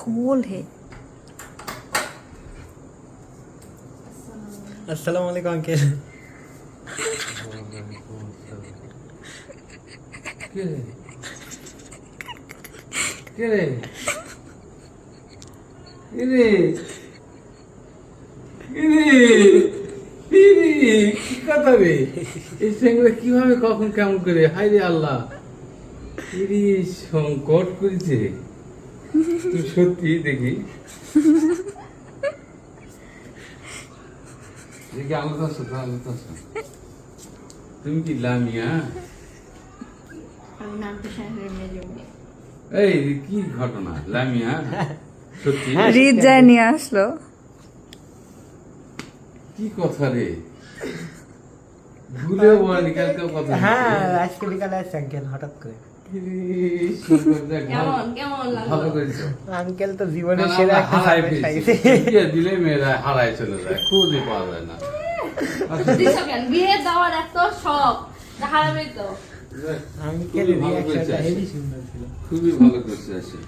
खोल है। अस्सलाम वालेकुम अंकल। কিভাবে কখন কেমন করে হাই রে আল্লাহ সংকট করেছে তুই সত্যি দেখি দেখি আলাদা আলাদা তুমি কি লামিয়া এই কি ঘটনা লামিয়া সত্যি রিদ যায় নিয়ে আসলো। কি কথা রে ভুলেও বলেনি কালকেও কথা হ্যাঁ আজকে বিকালে আসছে আঙ্কেল হঠাৎ করে। ভালো করেছো আঙ্কেল তো জীবনের সেরা একটা সারপ্রাইজ পাইছে। বিয়ে দিলে মেয়েরা হারায় চলে যায় খুঁজে পাওয়া যায় না বিয়ে দেওয়ার এত শখ হারাবে তো। আঙ্কেলের রিঅ্যাকশনটা হেভি সুন্দর ছিল। খুবই ভালো করছে আসে